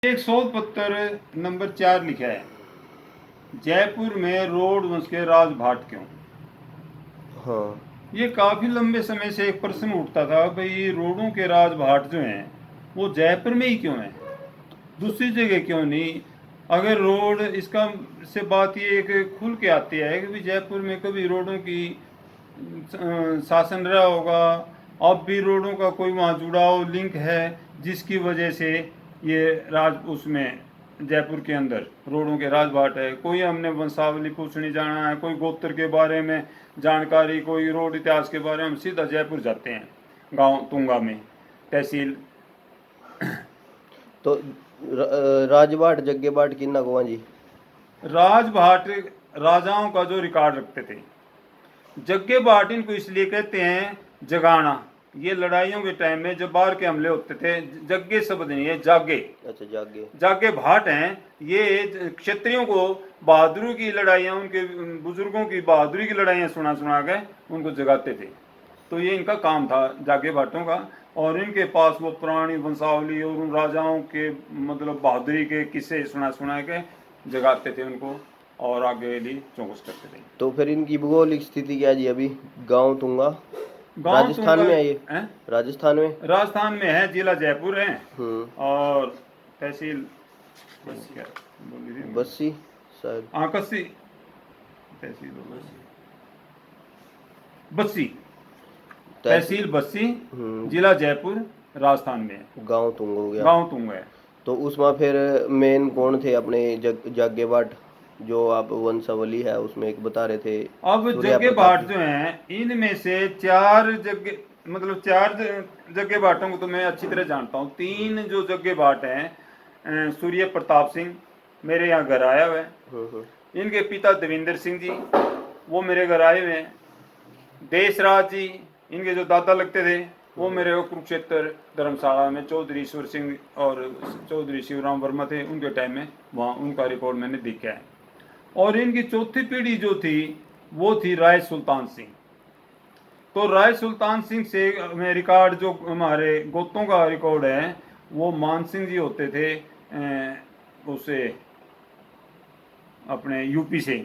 एक शोध पत्र नंबर 4 लिखा है, जयपुर में रोड वंश के राजभाट क्यों। हाँ। ये काफी लंबे समय से एक प्रश्न उठता था, भाई ये रोडों के राजभाट जो हैं वो जयपुर में ही क्यों है, दूसरी जगह क्यों नहीं। अगर रोड इसका से बात ये एक खुल के आती है कि भाई जयपुर में कभी रोडों की शासन रहा होगा, अब भी रोडों का कोई वहाँ जुड़ाव लिंक है जिसकी वजह से ये राज उसमें जयपुर के अंदर रोडों के राजभाट है। कोई हमने वंशावली पूछने जाना है, कोई गोत्र के बारे में जानकारी, कोई रोड इतिहास के बारे में, हम सीधा जयपुर जाते हैं, गांव तुंगा में तहसील। तो राजबाट जग्गे बाट किन्ना को जी। राजभाट राजाओं का जो रिकॉर्ड रखते थे। जग्गे भाट इनको इसलिए कहते हैं जगाना, ये लड़ाइयों के टाइम में जब बाहर के हमले होते थे, जग्गे शब्द नहीं है, जागे। अच्छा, जागे। जागे भाट हैं ये क्षत्रियों को बहादुरी की लड़ाइयाँ, उनके बुजुर्गों की बहादुरी की लड़ाइयाँ सुना सुना के उनको जगाते थे। तो ये इनका काम था जागे भाटों का, और इनके पास वो पुरानी वंशावली और उन राजाओं के मतलब बहादुरी के किस्से सुना सुना के जगाते थे उनको, और आगे लिए चौकस करते थे। तो फिर इनकी भूगोलिक स्थिति क्या जी अभी। गांव तुंगा गांव राजस्थान तुंगा में है ये। है, राजस्थान में। राजस्थान में है, जिला जयपुर है, और तहसील क्या बोल रही थी? बस्सी शायद। हाँ, कस्सी तहसील बस्सी, तहसील बस्सी, जिला जयपुर, राजस्थान में है। गांव तुंग हो गया। गांव तुंग है। तो उसमें फिर मेन कौन थे अपने जागे बाट, जो आप वंशावली है उसमें एक बता रहे थे। अब जग्गे भाट जो हैं इनमें से चार जग्गे मतलब चार जग्गे भाटों को तो मैं अच्छी तरह जानता हूँ। तीन जो जग्गे भाट हैं, सूर्य प्रताप सिंह मेरे यहाँ घर आया हुआ है, इनके पिता देवेंद्र सिंह जी वो मेरे घर आए हुए हैं। देशराज जी इनके जो दादा लगते थे वो मेरे को कुरुक्षेत्र धर्मशाला में चौधरी ईश्वर सिंह और चौधरी शिवराम वर्मा थे, उनके टाइम में वहाँ उनका रिकॉर्ड मैंने देखा है। और इनकी चौथी पीढ़ी जो थी वो थी राय सुल्तान सिंह। तो राय सुल्तान सिंह से में रिकॉर्ड जो हमारे गोतों का रिकॉर्ड है वो मान सिंह जी होते थे, उसे अपने यूपी से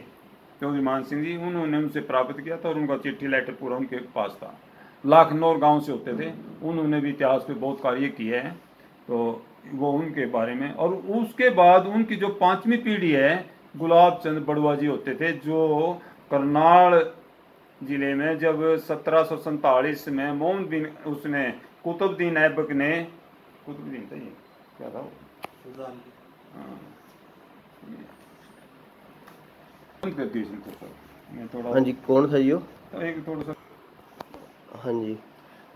चौधरी मान सिंह जी, उन्होंने उनसे प्राप्त किया था और उनका चिट्ठी लेटर पूरा उनके पास था। लाखनौर गांव से होते थे, उन्होंने भी इतिहास पे बहुत कार्य किए हैं, तो वो उनके बारे में। और उसके बाद उनकी जो पांचवी पीढ़ी है गुलाब चंद बड़ुआ जी होते थे, जो करनाल जिले में जब 1747 में मोहम्मद बिन उसने कुतुबुद्दीन ऐबक ने, कुतुबुद्दीन था ये क्या था वो, हाँ जी, कौन था यो। एक थोड़ा सा हाँ जी।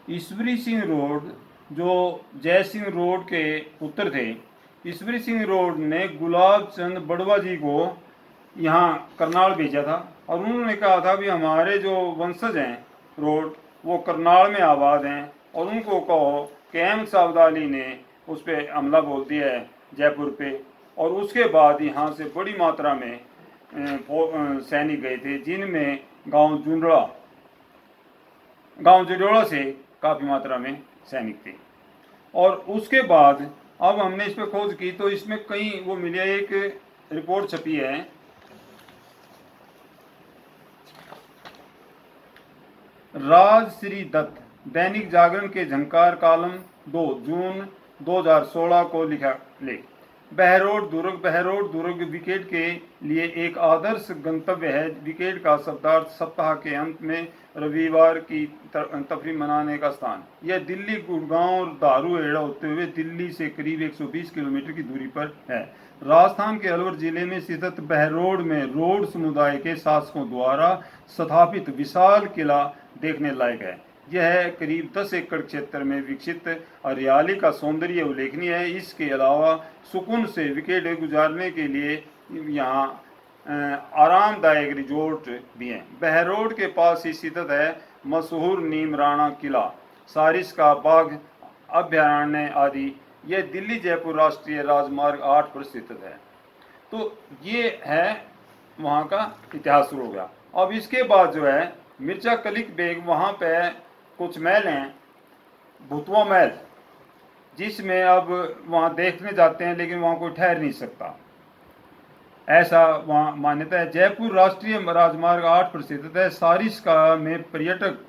ईश्वरी सिंह रोड जो जय सिंह रोड के पुत्र थे, ईश्वरी सिंह रोड ने गुलाब चंद बड़वा जी को यहाँ करनाल भेजा था, और उन्होंने कहा था भी हमारे जो वंशज हैं रोड वो करनाल में आबाद हैं, और उनको कहो कि अहमद शाह अब्दाली ने उस पर हमला बोल दिया है जयपुर पे। और उसके बाद यहाँ से बड़ी मात्रा में सैनिक गए थे, जिनमें गांव जुडोड़ा से काफ़ी मात्रा में सैनिक थे। और उसके बाद अब हमने इस पर खोज की तो इसमें कई वो मिले, एक रिपोर्ट छपी है राजश्री दत्त, दैनिक जागरण के झंकार कॉलम 2 जून 2016 को लिखा लेख, बहरोड दुर्ग विकेट के लिए एक आदर्श गंतव्य है। विकेट का शब्दार्थ सप्ताह के अंत में रविवार की तफरी मनाने का स्थान। यह दिल्ली गुड़गांव और दारूहेड़ा होते हुए दिल्ली से करीब 120 किलोमीटर की दूरी पर है। राजस्थान के अलवर जिले में स्थित बहरोड में रोड समुदाय के शासकों द्वारा स्थापित विशाल किला देखने लायक है। यह करीब 10 एकड़ क्षेत्र में विकसित हरियाली का सौंदर्य उल्लेखनीय है। इसके अलावा सुकून से विकेट गुजारने के लिए यहाँ आरामदायक रिजोर्ट भी हैं। बहरोड के पास ही स्थित है मशहूर नीम राणा किला, सारिस का बाग अभ्यारण्य आदि। यह दिल्ली जयपुर राष्ट्रीय राजमार्ग 8 पर स्थित है। तो ये है वहाँ का इतिहास शुरू हो गया। अब इसके बाद जो है मिर्जा कलिक बेग, वहाँ पे कुछ महल हैं, भुतवा महल, जिसमें अब वहाँ देखने जाते हैं लेकिन वहाँ कोई ठहर नहीं सकता, ऐसा वहाँ मान्यता है। जयपुर राष्ट्रीय राजमार्ग 8 पर स्थित है। सारिस का में पर्यटक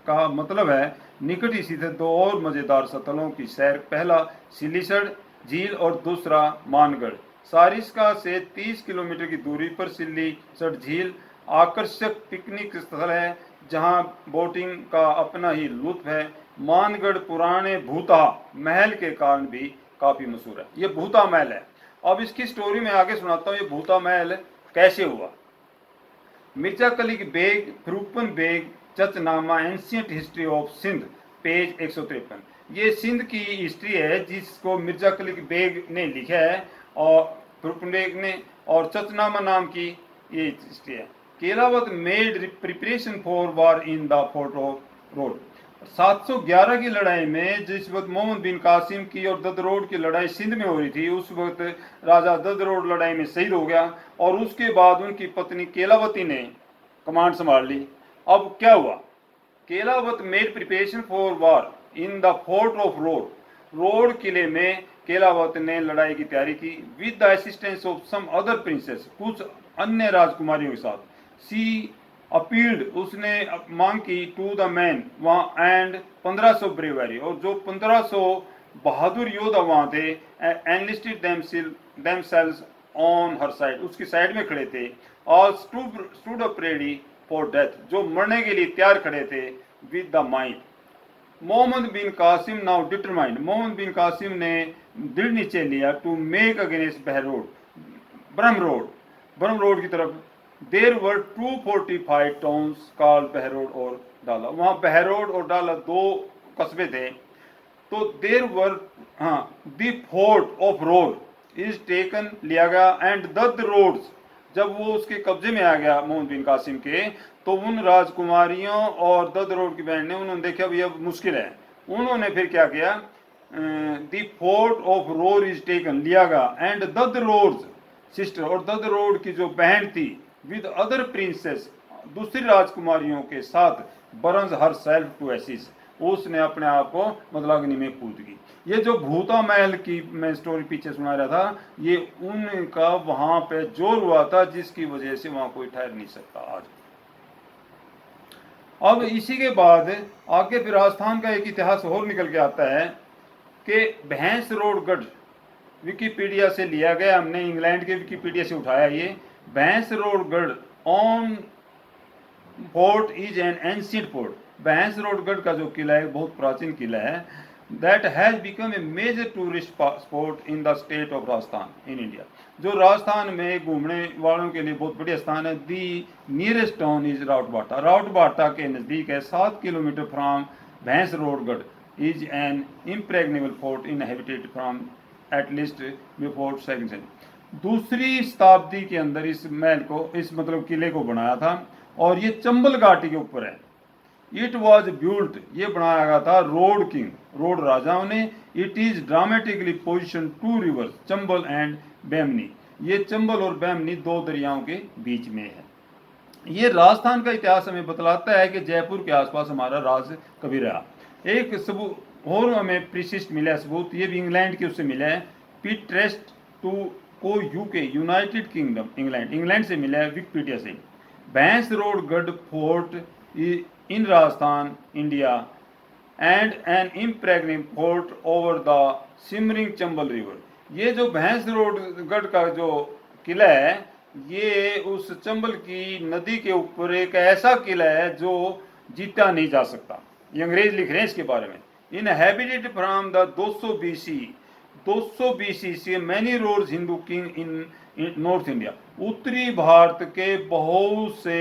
का मतलब है निकट ही स्थित दो और मजेदार स्थलों की सैर, पहला सिलीसड़ झील और दूसरा मानगढ़। सारिस्का से 30 किलोमीटर की दूरी पर सिलीसड़ झील आकर्षक पिकनिक स्थल है जहां बोटिंग का अपना ही लुत्फ है। मानगढ़ पुराने भूता महल के कारण भी काफी मशहूर है। ये भूता महल है। अब इसकी स्टोरी में आगे सुनाता हूँ ये भूता महल कैसे हुआ। मिर्जा कलीग बेग, फरूपन Beg, Chachnama ancient history of Sindh, page 153। ये सिंध की हिस्ट्री है जिसको मिर्जा कलीग बेग ने लिखा है और फरूपन बेग ने, और चचनामा नाम की ये हिस्ट्री है। Kelawat made preparation for war in the fort of road. 711 की लड़ाई में जिस वक्त मोहम्मद बिन कासिम की और ददरोड की लड़ाई सिंध में हो रही थी, उस वक्त राजा ददरोड लड़ाई में शहीद हो गया और उसके बाद उनकी पत्नी केलावती ने कमांड संभाल ली। अब क्या हुआ, Kelawat made preparation for war in the fort of road. रोड किले में केलावत ने लड़ाई की तैयारी की with the assistance of some other princes, कुछ अन्य राजकुमारियों के साथ। सी अपील्ड, उसने मांग की टू द मैन वहाँ एंड 1500 ब्रेवरी, और जो 1500 बहादुर योद्धा वहाँ थे, enlisted themselves on her side, उसकी साइड में खड़े थे। All stood up ready for death, जो मरने के लिए तैयार खड़े थे with the mind. Muhammad bin Qasim now determined, Muhammad bin Qasim ने दृढ़ निश्चय लिया टू मेक अगेंस्ट ब्रह्म रोड की तरफ। देर वर 245 टाउन्स कॉल्ड बहरोड और डाला, वहाँ बहरोड और डाला दो कस्बे थे। तो there were the fort of Ror is taken, लिया गया, एंड दद रोड्स, जब वो उसके कब्जे में आ गया मोहम्मद बिन कासिम के, तो उन राजकुमारियों और दद रोड की बहन ने, उन्होंने देखा भी अब मुश्किल है, उन्होंने फिर क्या किया, the fort of Ror is taken, लिया गया, एंड दद रोड्स सिस्टर, और दद रोड की जो बहन थी विद अदर प्रिंसेस, दूसरी राजकुमारियों के साथ, बर्न्स हर सेल्फ टू एसिस, उसने अपने आप को मतलब अग्नि में कूद गई। ये जो भूता महल की मैं स्टोरी पीछे सुना रहा था, ये उनका वहां पे जोर हुआ था जिसकी वजह से वहां कोई ठहर नहीं सकता आज। अब इसी के बाद आगे फिर राजस्थान का एक इतिहास और निकल के आता है कि भैंस रोड गढ़, विकीपीडिया से लिया गया, हमने इंग्लैंड के विकीपीडिया से उठाया। ये भैंस रोड गढ़ on fort is an ancient fort, भैंस रोडगढ़ का जो किला है बहुत प्राचीन किला है। That has become a major tourist spot in the state of Rajasthan in India, जो राजस्थान में घूमने वालों के लिए बहुत बढ़िया स्थान है। The nearest town is Rawatbhata, Rawatbhata के नज़दीक है, 7 kilometres from Bhainsrorgarh is an impregnable fort inhabited from at least before second century. दूसरी शताब्दी के अंदर इस महल को, इस मतलब किले को बनाया था, और ये चंबल घाटी के ऊपर है। इट वॉज बिल्ट, ये बनाया गया था रोड किंग, रोड राजाओं ने। It is dramatically position to rivers, Chambal and Bamani, ये चंबल और बेमनी दो दरियाओं के बीच में है। ये राजस्थान का इतिहास हमें बतलाता है कि जयपुर के आसपास हमारा राज कभी रहा। एक सबूत और हमें प्रिसिस्ट मिला सबूत, ये भी इंग्लैंड के उससे मिला है। पिट्रेस्ट टू को यूके, यूनाइटेड किंगडम, इंग्लैंड से मिला है विकिपीडिया से। Bhainsrorgarh fort in Rajasthan India and an impregnable fort over the simmering Chambal river. ये जो भैंस रोड गढ़ का जो किला है, ये उस चंबल की नदी के ऊपर एक ऐसा किला है जो जीता नहीं जा सकता। ये अंग्रेज लिख रहे हैं इसके बारे में। इनहेबिटेड फ्रॉम द 200 BC से many roads Hindu king in north India, उत्तरी भारत के बहुत से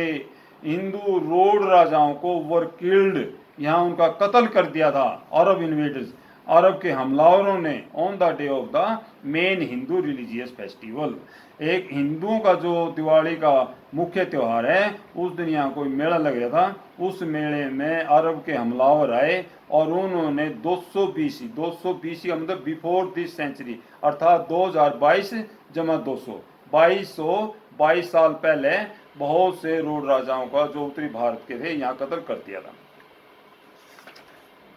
हिंदू रोड राजाओं को वर किल्ड, यहाँ उनका कत्ल कर दिया था अरब इन्वेडर्स, अरब के हमलावरों ने, on the day of the main Hindu religious festival. एक हिंदुओं का जो दिवाली का मुख्य त्यौहार है, उस दिन यहाँ कोई मेला लग रहा था, उस मेले में अरब के हमलावर आए और उन्होंने 200 BC मतलब बिफोर दिस सेंचुरी, अर्थात 2022 जमा 200, 2222 साल पहले बहुत से रोड राजाओं का जो उत्तरी भारत के थे यहाँ कत्ल कर दिया था।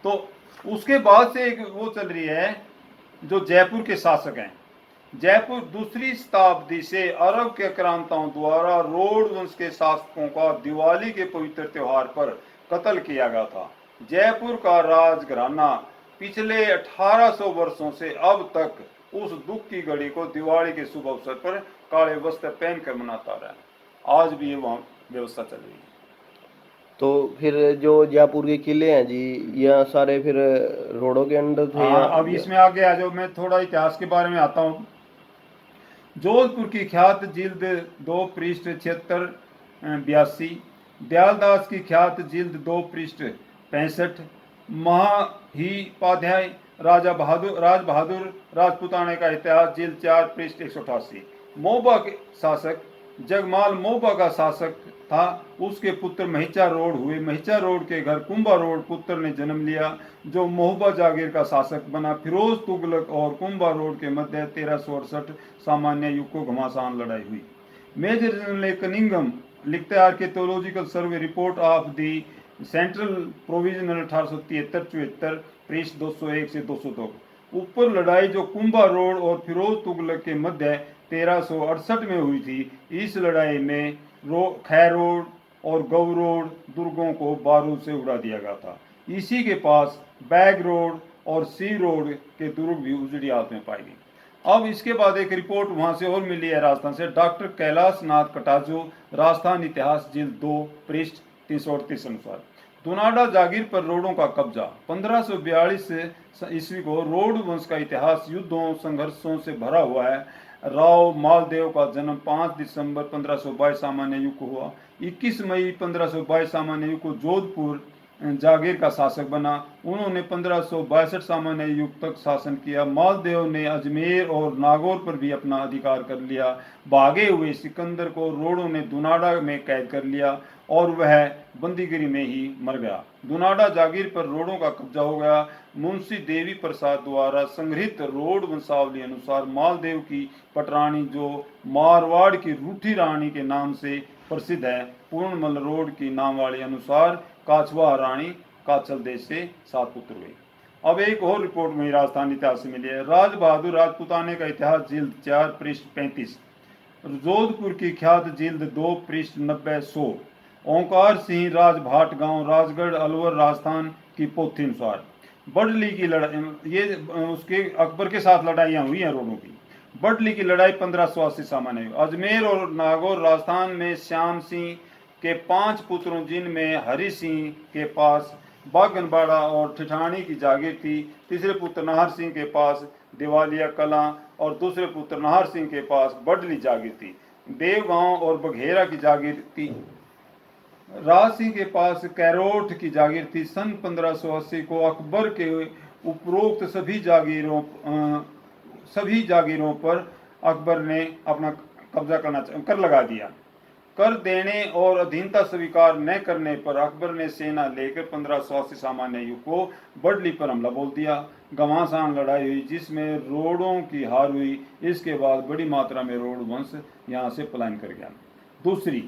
तो उसके बाद से एक वो चल रही है जो जयपुर के शासक हैं। जयपुर दूसरी शताब्दी से अरब के आक्रांताओं द्वारा रोड वंश के शासकों का दिवाली के पवित्र त्योहार पर कत्ल किया गया था। जयपुर का राजघराना पिछले 1800 वर्षों से अब तक उस दुख की घड़ी को दिवाली के शुभ अवसर पर काले वस्त्र पहनकर मनाता रहा। आज भी ये वहाँ व्यवस्था चल रही है। तो फिर जो जयपुर के किले हैं जी, यह सारे फिर रोडों के अंदर थे हाँ, अब इसमें आगे आ जाओ, मैं थोड़ा इतिहास के बारे में आता हूँ। जोधपुर की ख्यात जिल्द 2 पृष्ठ 76-82, दयालदास की ख्यात जिल्द 2 पृष्ठ 65, महाहिपाध्याय राज बहादुर राजपुताने का इतिहास जिल्द 4 पृष्ठ 188। मोबा के शासक जगमाल मोबा का शासक था, उसके पुत्र महिचा रोड हुए। महिचा रोड के घर कुंभा रोड पुत्र ने जन्म लिया, जो मोहबा जागीर का शासक बना। फिरोज तुगलक और कुंभा रोड के मध्य 1368 सामान्य युग को घमासान लड़ाई हुई। मेजर जनरल कनिंगम लिखते archaeological survey report of the central provisional 1873-74 पृष्ठ 201 से 202। ऊपर लड़ाई जो कुंभा रोड और फिरोज तुगलक के मध्य 1368 में हुई थी, इस लड़ाई में खैर रोड और गौ रोड दुर्गों को बारूद से उड़ा दिया गया था। इसी के पास बैग रोड और सी रोड के दुर्ग भी उजड़ी हालत में पाई गई। अब इसके बाद एक रिपोर्ट वहां से और मिली है राजस्थान से। डॉक्टर कैलाश नाथ कटाजू, राजस्थान इतिहास जिल्द 2 पृष्ठ 338 अनुसार दुनाडा जागीर पर रोडों का कब्जा। 1542 ईस्वी को रोड वंश का इतिहास युद्धों संघर्षों से भरा हुआ है। राव मालदेव का जन्म 5 दिसंबर 1522 सामान्य युग को हुआ। 21 मई 1522 सामान्य युग को जोधपुर जागीर का शासक बना। उन्होंने 1562 सामान्य युग तक शासन किया। मालदेव ने अजमेर और नागौर पर भी अपना अधिकार कर लिया। भागे हुए सिकंदर को रोडों ने दुनाडा में कैद कर लिया और वह बंदीगिरी में ही मर गया। दुनाडा जागीर पर रोडों का कब्जा हो गया। मुंशी देवी प्रसाद द्वारा संग्रहित रोड वंशावली अनुसार मालदेव की पटरानी, जो मारवाड़ की रूठी रानी के नाम से प्रसिद्ध है, पूर्णमल रोड की नामवाली अनुसार काछवा रानी काछल देश से 7 पुत्र हुए। अब एक और रिपोर्ट में राजस्थान इतिहास से मिली है। राज बहादुर राजपुताने का इतिहास जिल्द 4 पृष्ठ 35, जोधपुर की ख्यात जिल्द 2 पृष्ठ 90-100, ओंकार सिंह राजभाट गांव राजगढ़ अलवर राजस्थान की पोथी अनुसार बडली की लड़ाई, ये उसके अकबर के साथ लड़ाइयाँ हुई हैं रोडों की। बडली की लड़ाई 1580 सामान्य युग। अजमेर और नागौर राजस्थान में श्याम सिंह के 5 पुत्रों, जिनमें हरि सिंह के पास बागनबाड़ा और ठिठानी की जागीर थी। तीसरे पुत्र नाहर सिंह के पास दिवालिया कलां और दूसरे पुत्र नाहर सिंह के पास बडली जागीर थी। देवगांव और बघेरा की जागीर थी। राज सिंह के पास कैरोट की जागीर थी। सन 1580 को अकबर के उपरोक्त सभी जागीरों पर अकबर ने अपना कब्जा कर लगा दिया। कर देने और अधीनता स्वीकार न करने पर अकबर ने सेना लेकर 1580 सामान्य युग को बडली पर हमला बोल दिया। घमासान लड़ाई हुई जिसमें रोडों की हार हुई। इसके बाद बड़ी मात्रा में रोड वंश यहाँ से पलायन कर गया। दूसरी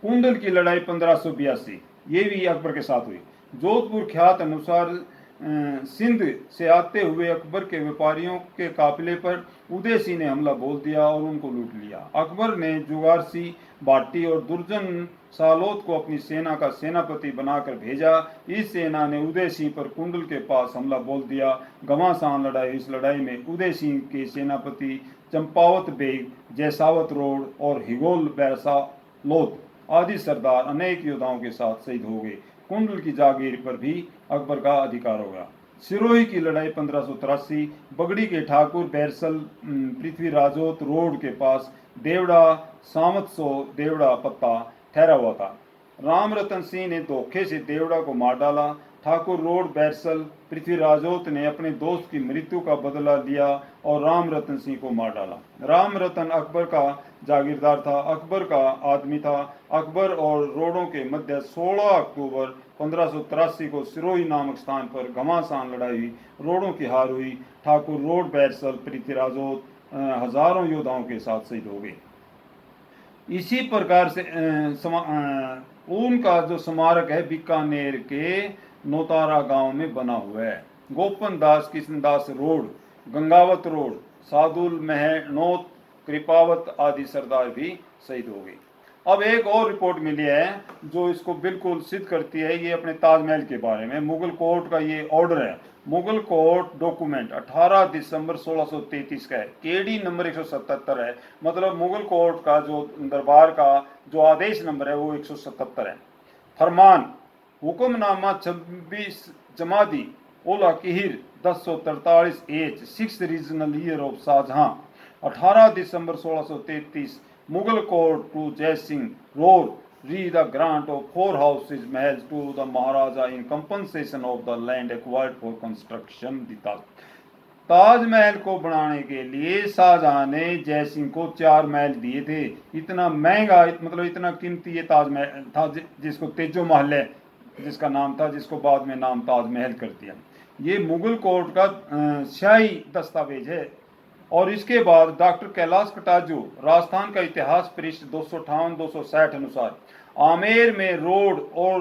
कुंडल की लड़ाई 1582, ये भी अकबर के साथ हुई। जोधपुर ख्यात अनुसार सिंध से आते हुए अकबर के व्यापारियों के काफिले पर उदय सिंह ने हमला बोल दिया और उनको लूट लिया। अकबर ने जुगारसी भाटी और दुर्जन सालोत को अपनी सेना का सेनापति बनाकर भेजा। इस सेना ने उदय सिंह पर कुंडल के पास हमला बोल दिया। घमासान लड़ाई। इस लड़ाई में उदय सिंह के सेनापति चंपावत बेग, जयसावत रोड और हिगोल बैरसा लोथ आदि सरदार अनेक योद्धाओं के साथ शहीद हो गए। कुंडल की जागीर पर भी अकबर का अधिकार हो गया। सिरोही की लड़ाई 1583, बगड़ी के ठाकुर बैरसल पृथ्वी राजोत रोड के पास देवड़ा सामतसो देवड़ा पत्ता ठहरा हुआ था। राम रतन सिंह ने धोखे से देवड़ा को मार डाला। ठाकुर रोड बैरसल पृथ्वी राजोत ने अपने दोस्त की मृत्यु का बदला लिया और राम रतन सिंह को मार डाला। राम रतन अकबर का जागीरदार था, अकबर का आदमी था। अकबर और रोडों के मध्य 16 अक्टूबर 1583 को सिरोही नामक स्थान पर घमासान लड़ाई हुई। रोडों की हार हुई। ठाकुर रोड बैरसल पृथ्वी राजोत हजारों योद्धाओं के साथ शहीद हो गए। इसी प्रकार से उनका जो स्मारक है बीकानेर के नौतारा गांव में बना हुआ है। गोपन दास कृष्णदास रोड गंगावत रोड, सादुल महनोत, कृपावत आदि सरदार भी शहीद हो गए। अब एक और रिपोर्ट मिली है जो इसको बिल्कुल सिद्ध करती है, ये अपने ताजमहल के बारे में। मुगल कोर्ट का ये ऑर्डर है, मुगल कोर्ट डॉक्यूमेंट 18 दिसंबर 1633 का है, केडी नंबर 177 है। मतलब मुगल कोर्ट का जो दरबार का जो आदेश नंबर है वो 177 है। फरमान हुक्मनामा 26 जमादी ओला किहिर 1043 H 6 regional year of Shahjahan, 18 December 1633 Mughal court to Jai Singh road re the grant of 4 houses mahal to the maharaja in compensation of the land acquired for construction the Taj Mahal को बनाने के लिए शाहजहां ने जय सिंह को 4 महल दिए थे। इतना महंगा, मतलब इतना कीमती ये ताजमहल था, जिसको तेजो महल है जिसका नाम था, जिसको बाद में नाम ताजमहल कर दिया। ये मुगल कोर्ट का शाही दस्तावेज है। और इसके बाद डॉक्टर कैलाश कटाजू राजस्थान का इतिहास पृष्ठ 258-260 अनुसार आमेर में रोड और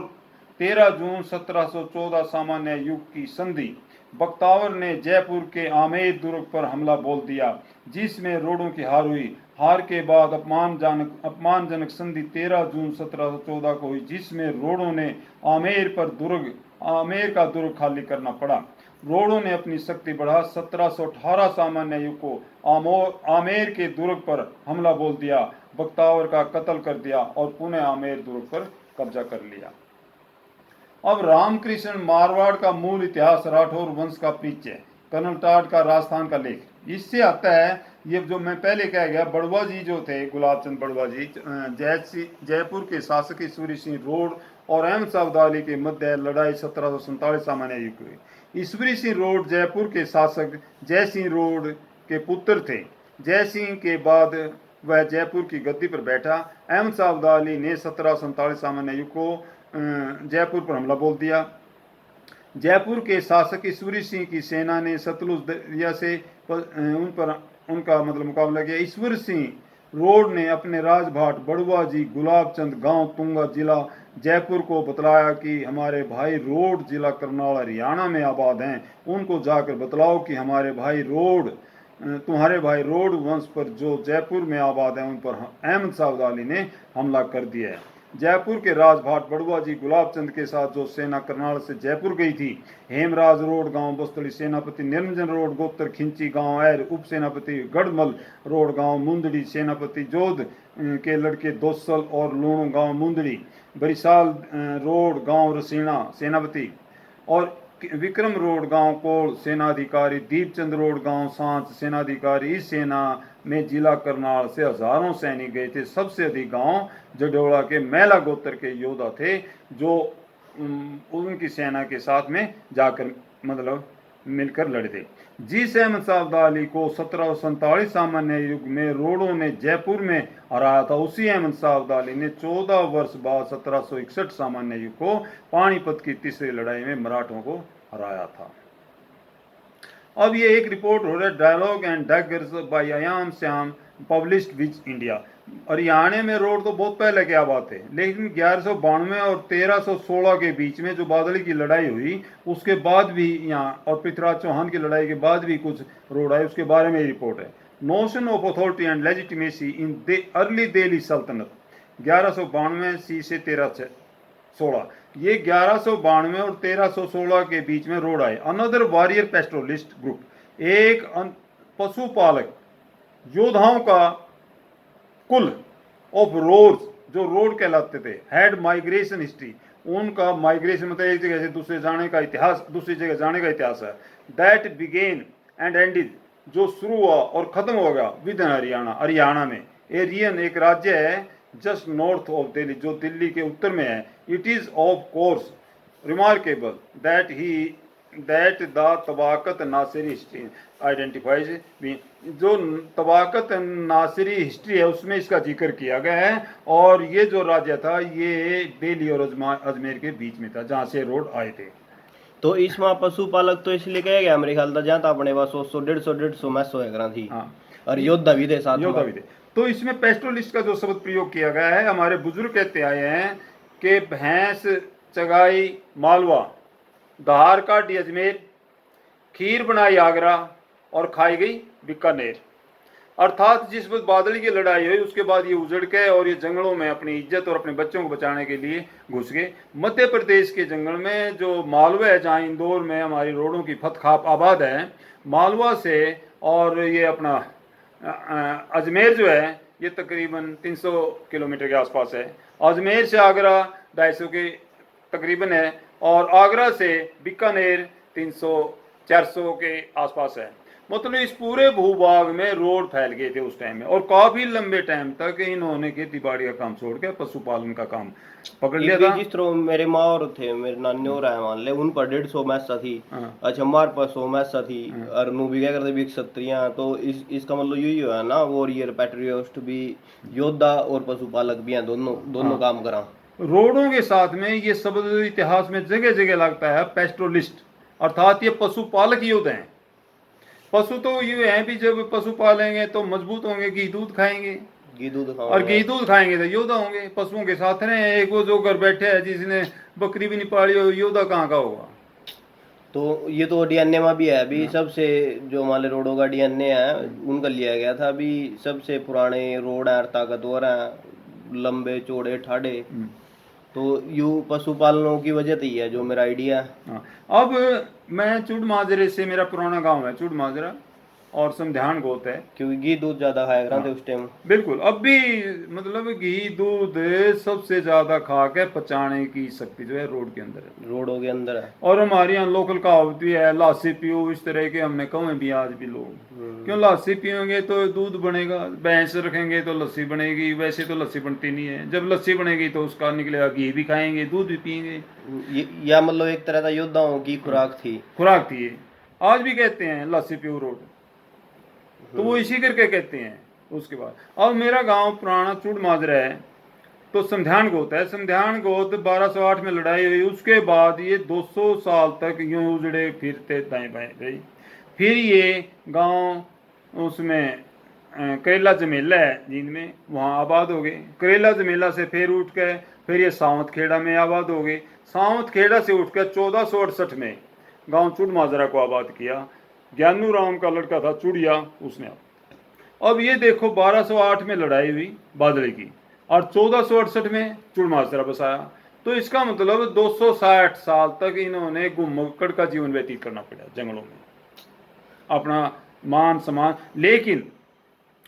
13 जून 1714 सामान्य युग की संधि, बख्तावर ने जयपुर के आमेर दुर्ग पर हमला बोल दिया जिसमें रोडों की हार हुई। हार के बाद अपमानजनक संधि 13 जून 1714 को हुई जिसमें रोडों ने आमेर का दुर्ग खाली करना पड़ा। रोडों ने अपनी शक्ति बढ़ा 1718 सामान्य युग को आमेर के दुर्ग पर हमला बोल दिया, बख्तावर का कत्ल कर दिया और पुनः आमेर दुर्ग पर कब्जा कर लिया। अब रामकृष्ण मारवाड़ का मूल इतिहास राठौर वंश का परिचय, कर्नल टाड का राजस्थान का लेख। इससे आता है ये जो मैं पहले कह गया, बड़वा जी जो थे, गुलाब चंद बड़वा जी जयपुर के शासक ईश्वरी सिंह रोड और अहमद शाह अब्दाली के मध्य लड़ाई 1747 सामान्य युग हुई। ईश्वरी सिंह रोड जयपुर के शासक जय सिंह रोड के पुत्र थे। जय सिंह के बाद वह जयपुर की गद्दी पर बैठा। अहमद शाह अब्दाली ने 1747 सामान्य युग को जयपुर पर हमला बोल दिया। जयपुर के शासक ईश्वरी सिंह की सेना ने सतलुज दरिया से उनका मुकाबला किया। ईश्वर सिंह रोड ने अपने राजभाट बड़वा जी गुलाब चंद गांव तुंगा जिला जयपुर को बतलाया कि हमारे भाई रोड जिला करनाल हरियाणा में आबाद हैं, उनको जाकर बतलाओ कि तुम्हारे भाई रोड वंश पर जो जयपुर में आबाद हैं उन पर अहमद शाह अब्दाली ने हमला कर दिया है। जयपुर के राजभाट बड़वा जी गुलाब चंद के साथ जो सेना करनाल से जयपुर गई थी, हेमराज रोड गांव बस्तड़ी सेनापति निरंजन रोड गोत्र खिंची गांव एर उप सेनापति गढ़मल रोड गांव मुंदड़ी सेनापति जोध के लड़के दोसल और लूणो गांव मुंदड़ी बरिसाल रोड गांव रसीना सेनापति और विक्रम रोड गांव कोल सेनाधिकारी दीपचंद रोड गांव सांच सेनाधिकारी। इस सेना में जिला करनाल से हजारों सैनिक गए थे। सबसे अधिक गांव जडोड़ा के मैला गोत्र के योद्धा थे जो उनकी सेना के साथ में जाकर मिलकर लड़े थे। जिस अहमद शाह अब्दाली को 1747 सामान्य युग में रोडों ने जयपुर में हराया था, उसी अहमद शाह अब्दाली ने 14 वर्ष बाद 1761 सामान्य युग को पानीपत की तीसरी लड़ाई में मराठों को हराया था। अब ये एक रिपोर्ट हो रहा है, डायलॉग एंड डैगर्स बाय आयाम Shyam published which India. Haryana में रोड तो बहुत पहले क्या बात है, लेकिन 1192 और 1316 के बीच में जो बादली की लड़ाई हुई उसके बाद भी यहाँ, और पृथ्वीराज चौहान की लड़ाई के बाद भी कुछ रोड आए, उसके बारे में रिपोर्ट है। Notion of authority and legitimacy in early Delhi सल्तनत 1192 सी से 1316, ये 1192 और 1316 के बीच में रोड आए। अनदर वॉरियर पेस्टोलिस्ट ग्रुप, एक पशुपालक योद्धाओं का कुल ऑफ रोड्स जो रोड कहलाते थे, हैड माइग्रेशन हिस्ट्री, उनका माइग्रेशन मतलब एक जगह से दूसरी जगह जाने का इतिहास है। दैट बिगेन एंड एंडेड, जो शुरू हुआ और खत्म हो गया विद हरियाणा में। एरियन एक राज्य है जस्ट नॉर्थ ऑफ दिल्ली, जो दिल्ली के उत्तर में है। It is of course remarkable that the Tabaqat Nasiri history identifies, जो तबाकत नासिरी हिस्ट्री है उसमें इसका जिक्र किया गया है। और ये जो राज्य था ये दिल्ली और अजमेर के बीच में था जहाँ से रोड आए थे। तो इसमें पशुपालक तो इसलिए कहा गया मेरे ख्याल था जहाँ था अपने पास 100-150 मैस होएगा थी। हाँ, और योद्धा भी थे साथ, योद्धा भी थे। तो इसमें पेस्टोलिस्ट का जो शब्द प्रयोग किया गया है, हमारे बुजुर्ग कहते आए हैं कि भैंस चगाई मालवा, धार काटी अजमेर, खीर बनाई आगरा, और खाई गई बीकानेर। अर्थात जिस वक्त बादली की लड़ाई हुई उसके बाद ये उजड़ गए और ये जंगलों में अपनी इज्जत और अपने बच्चों को बचाने के लिए घुस गए। मध्य प्रदेश के जंगल में जो मालवा है, जहाँ इंदौर में हमारी रोडों की फतखाप आबाद है, मालवा से और ये अपना अजमेर जो है ये तकरीबन 300 किलोमीटर के आसपास है। अजमेर से आगरा 250 के तकरीबन है और आगरा से बीकानेर 300-400 के आसपास है। मतलब इस पूरे भूभाग में रोड फैल गए थे उस टाइम में और काफी लंबे टाइम तक इन्होंने खेती बाड़ी का काम छोड़ के पशुपालन का काम पकड़ लिया था। जिस तरह मेरे माँ और थे, मेरे नानी और है मान ले, उन पर 150 मैसा थी। हाँ। अच्छा, हमारे पास 100 मैसा थी और नु भी क्या करते भी 170। तो इसका मतलब यही है ना, वॉरियर पैट्रियोट भी, योद्धा और पशुपालक भी हैं, दोनों काम करा। रोडों के साथ में ये शब्द इतिहास में जगह जगह लगता है पेस्टोलिस्ट, अर्थात ये पशुपालक योद्धा हैं। पशु तो ये हैं भी जब पशु पालेंगे तो मजबूत होंगे, घी दूध खाएंगे, और घी दूध खाएंगे तो योद्धा होंगे। पशुओं के साथ रहे, एक वो जो घर बैठे है जिसने बकरी भी नहीं पाली हो, योद्धा कहाँ का होगा। तो ये तो डीएनए में भी है अभी। सबसे जो हमारे रोडों का डीएनए है उनका लिया गया था अभी। सबसे पुराने रोड है, ताकतवर है, लंबे चौड़े ठाड़े। तो यू पशुपालनों की वजह तो ही है, जो मेरा आइडिया है। हाँ। अब मैं चुड़ माजरे से, मेरा पुराना गांव है चुड़ माजरा और समध्यान गोत है, क्योंकि घी दूध ज्यादा खाया करते उस टाइम। बिल्कुल। अब भी मतलब घी दूध सबसे ज्यादा खा के पचाने की शक्ति जो है रोड के अंदर है, रोडों के अंदर है। और हमारे यहाँ लोकल कहावत भी है, लासी पियो, इस तरह के हमने कहे भी आज भी लोग। क्यों लासी पियोगे तो दूध बनेगा, भैंस रखेंगे तो लस्सी बनेगी। वैसे तो लस्सी बनती नहीं है, जब लस्सी बनेगी तो उसका निकलेगा घी भी खाएंगे, दूध भी पियेंगे। या मतलब एक तरह का योद्धाओं की खुराक थी। खुराक थी। आज भी कहते हैं लासी पियो रोड, तो वो इसी करके कहते हैं। उसके बाद अब मेरा गांव पुराना चुड़ माजरा है, तो समध्यान गोत है। समध्यान गोत 1208 में लड़ाई हुई, उसके बाद ये 200 साल तक यूं उजड़े फिरते दाएं बाएं रही। फिर ये गांव उसमें करेला जमेला है जींद में, वहाँ आबाद हो गए। करेला जमेला से फिर उठ के फिर ये सावंत खेड़ा में आबाद हो गए। सावंत खेड़ा से उठ कर 1468 में गांव चुड़ माजरा को आबाद किया। ज्ञानू राम का लड़का था चुड़िया, उसने। अब ये देखो 1208 में लड़ाई हुई बादले की और 1468 में चुड़ माजरा बसाया। तो इसका मतलब 260 साल तक इन्होंने घुमक्कड़ का जीवन व्यतीत करना पड़ा जंगलों में, अपना मान सम्मान। लेकिन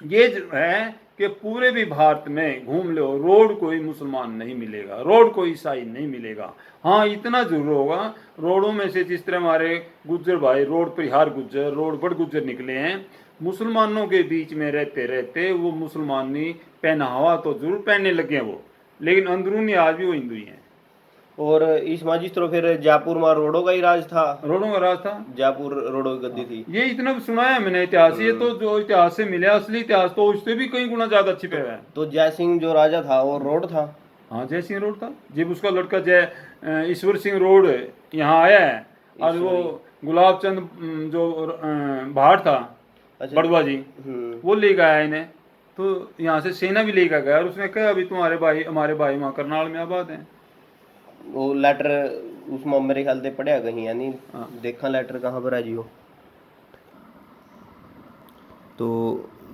ये जो है कि पूरे भी भारत में घूम लो, रोड कोई मुसलमान नहीं मिलेगा, रोड कोई ईसाई नहीं मिलेगा। हाँ, इतना जरूर होगा, रोडों में से जिस तरह हमारे गुज्जर भाई रोड परिहार गुज्जर, रोड बड़ गुज्जर निकले हैं, मुसलमानों के बीच में रहते रहते वो मुसलमानी पहनावा तो जरूर पहनने लगे हैं वो, लेकिन अंदरूनी आज भी वो हिंदू ही हैं। और इस माजिस्त्रो फिर जयपुर में रोडों का ही राज था। रोडों का राज था, जयपुर रोडों की गद्दी थी। ये इतना सुना है मैंने इतिहास। ये तो जो इतिहास से मिला, असली इतिहास तो उससे भी कई गुना ज्यादा छिपे हुए हैं। तो जय सिंह जो राजा था वो रोड था। हाँ, जय सिंह रोड था। जब उसका लड़का जय ईश्वर सिंह रोड यहाँ आया है, और वो गुलाब चंद जो भाट था, अच्छा, बड़वा जी, वो लेकर आया इन्हें। तो यहाँ से सेना भी लेकर गया और उसने कहा अभी तुम्हारे भाई, हमारे भाई वहाँ करनाल में आबाद हैं। वो लेटर उसमें मेरे ख्याल से पढ़िया कहीं, यानी देखा लेटर कहाँ पर है जी हो। तो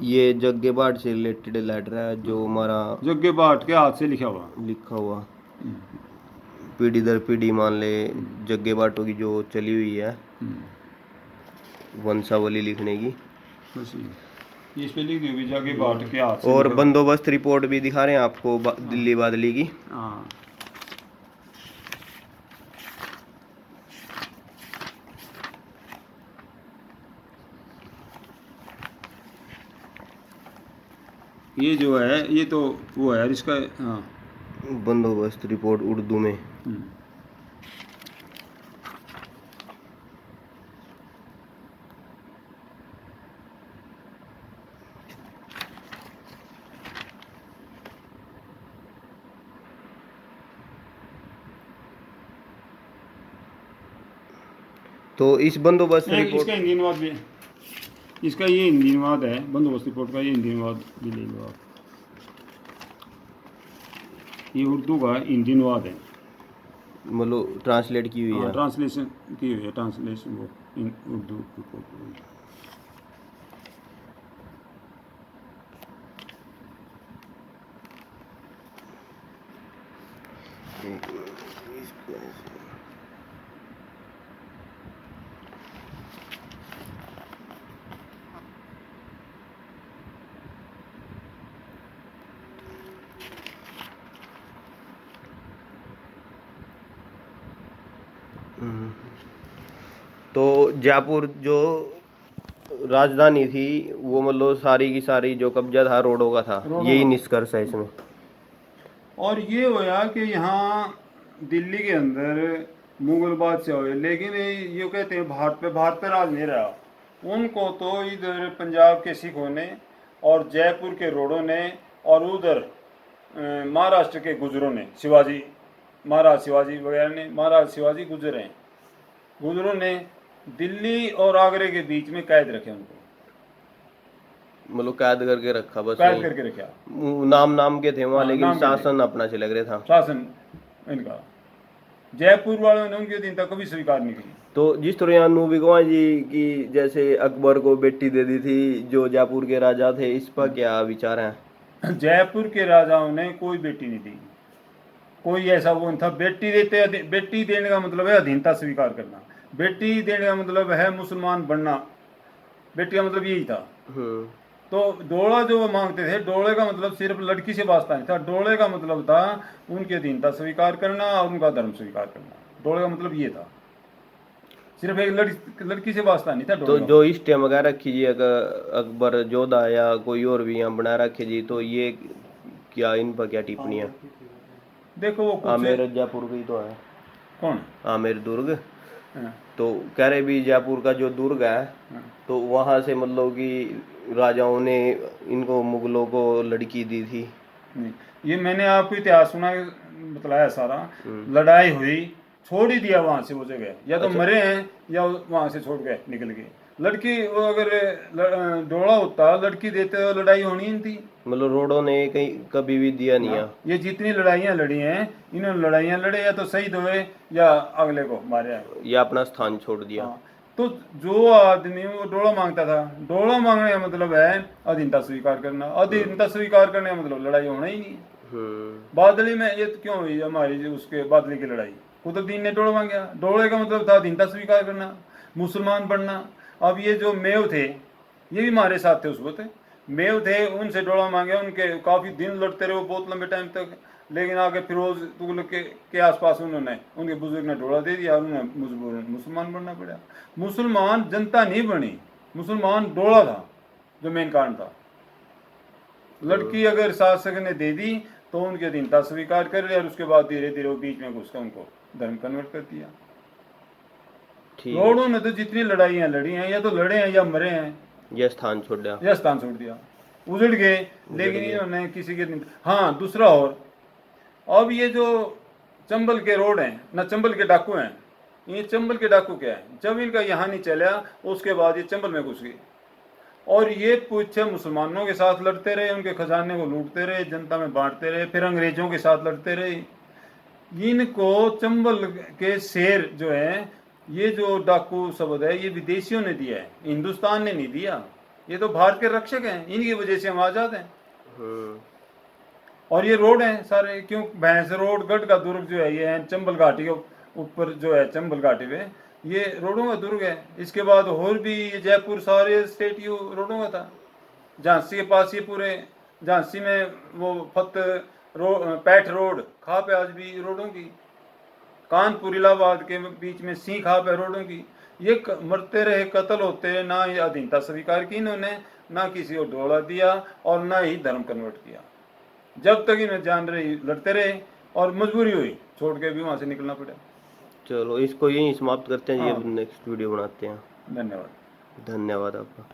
ये जग्गे बाट से रिलेटेड लेटर है जो हमारा जग्गे बाट के हाथ से लिखा हुआ पीढ़ी दर पीढ़ी मान ले जग्गे बाटों की जो चली हुई है वंशावली लिखने की, इस पे लिख दी जग्गे बाट के हाथ से। और बंदोबस्त रिपोर्ट भी दिखा रहे हैं आपको दिल्ली बादली की। हाँ, ये जो है ये तो वो है इसका। हाँ, बंदोबस्त रिपोर्ट उर्दू में। तो इस बंदोबस्त रिपोर्ट इसका हिंदी अनुवाद भी, इसका ये हिंदी अनुवाद है बंदोबस्त रिपोर्ट का, ये हिंदी अनुवाद भी ले लो आप। ये उर्दू का हिंदी अनुवाद है, मतलब ट्रांसलेट की हुई है। ट्रांसलेशन की हुई है, ट्रांसलेशन वो उर्दू रिपोर्ट। तो जयपुर जो राजधानी थी वो मतलब सारी की सारी जो कब्जा था रोडों का था, यही निष्कर्ष है इसमें। और ये होया कि यहाँ दिल्ली के अंदर मुगल बादशाह हुए, लेकिन ये कहते हैं भारत पे राज नहीं रहा। उनको तो इधर पंजाब के सिखों ने और जयपुर के रोडों ने और उधर महाराष्ट्र के गुजरों ने, महाराज शिवाजी वगैरह ने, महाराज शिवाजी गुजर हैं, गुजरों ने दिल्ली और आगरे के बीच में कैद रखे उनको, मतलब कैद करके रखा, बस कैद करके रखा। नाम के थे वहाँ, लेकिन शासन अपना से लग रहा था, शासन इनका। जयपुर वालों ने उनके दिन तक कभी स्वीकार नहीं की। तो जिस तरह अनु बिगवा जी की जैसे अकबर को बेटी दे दी थी जो जयपुर के राजा थे, इस पर क्या विचार है? जयपुर के राजाओं ने कोई बेटी नहीं दी, कोई ऐसा वो नहीं था। बेटी देने का मतलब है अधीनता स्वीकार करना, बेटी देने का मतलब है मुसलमान बनना, बेटी का मतलब यही था। तो डोला जो वो मांगते थे, डोले का मतलब सिर्फ लड़की से वास्ता नहीं था, डोले का मतलब था उनकी अधीनता स्वीकार करना और उनका धर्म स्वीकार करना। डोले का मतलब ये था, सिर्फ एक लड़की से वास्ता नहीं था। तो जो इस टाइम अगर रखी जी अकबर जोधा या कोई और भी यहाँ बना रखे जी, तो ये क्या, इन पर क्या टिप्पणी है? देखो वो आमेर जयपुर की तो है, कौन आमेर दुर्ग, तो कह रहे भी जयपुर का जो दुर्ग है तो वहां से मतलब कि राजाओं ने इनको मुगलों को लड़की दी थी। नहीं, ये मैंने आपको इतिहास सुना बतलाया सारा। लड़ाई हुई, छोड़ ही दिया वहां से वो जगह, या तो मरे हैं या वहां से छोड़ गए, निकल गए। लड़की वो अगर डोला होता लड़की देते तो लड़ाई होनी नहीं थी। मतलब रोडों ने कहीं कभी भी दिया नहीं है। ये जितनी लड़ाइयाँ लड़ी हैं, इन्होंने लड़ाइयाँ लड़े या तो शहीद हुए या अगले को मारे, या अपना स्थान छोड़ दिया। तो जो आदमी वो डोला मांगता था, डोला मांगने का मतलब है अधीनता स्वीकार करना, अधीनता स्वीकार करने का मतलब लड़ाई होना ही नहीं। बादली में ये तो क्यों हुई हमारी उसके बादली की लड़ाई? कुतुबुद्दीन ने डोला मांगा, डोले का मतलब था अधीनता स्वीकार करना, मुसलमान बनना। अब ये जो मेव थे, ये भी हमारे साथ थे उस वक्त, मेव थे, उनसे डोला मांगे, उनके काफ़ी दिन लड़ते रहे वो बहुत लंबे टाइम तक, लेकिन आगे फिरोज तुगलक के आसपास उन्होंने, उनके बुजुर्ग ने डोला दे दिया और उन्हें मजबूरन मुसलमान बनना पड़ा। मुसलमान जनता नहीं बनी, मुसलमान डोला था जो मेन कारण था। लड़की अगर शासक ने दे दी तो उनकी अधीनता स्वीकार कर लिया और उसके बाद धीरे धीरे वो बीच में घुसकर उनको धर्म कन्वर्ट कर दिया। रोडों ने तो जितनी लड़ाइयाँ लड़ी हैं, या तो लड़े हैं या मरे हैं, या स्थान छोड़ दिया, उजड़ गए, लेकिन इन्होंने किसी के। हाँ, दूसरा और, अब ये जो चंबल के रोड हैं ना, चंबल के डाकू हैं, ये चंबल के डाकू क्या है, जब इनका यहाँ नहीं चला उसके बाद ये चंबल में घुस गए और ये पूछे मुसलमानों के साथ लड़ते रहे, उनके खजाने को लूटते रहे, जनता में बांटते रहे, फिर अंग्रेजों के साथ लड़ते रहे। इनको चंबल के शेर जो है, ये जो डाकू शब्द है, ये विदेशियों ने दिया है, हिंदुस्तान ने नहीं दिया। ये तो भारत के रक्षक हैं, इनकी वजह से हम आजाद हैं। और ये रोड हैं सारे, क्यों भैंस रोड, गढ़ का दुर्ग जो है ये है चंबल घाटी के ऊपर जो है, चंबल घाटी पे ये रोडों का दुर्ग है। इसके बाद और भी जयपुर सारे स्टेट ये रोडों का था। झांसी के पास ये पूरे झांसी में वो पैठ रोड खा पे आज भी रोडों की, कानपुर इलाहाबाद के बीच में सी खा पे रोडों की। ये मरते रहे, कत्ल होते रहे, ना ये अधीनता स्वीकार की इन्होंने, ना किसी को डोला दिया और ना ही धर्म कन्वर्ट किया। जब तक इन्हें जान रही लड़ते रहे और मजबूरी हुई छोड़ के भी वहां से निकलना पड़ा। चलो इसको यहीं समाप्त करते हैं, ये नेक्स्ट वीडियो बनाते हैं। धन्यवाद धन्यवाद आपका।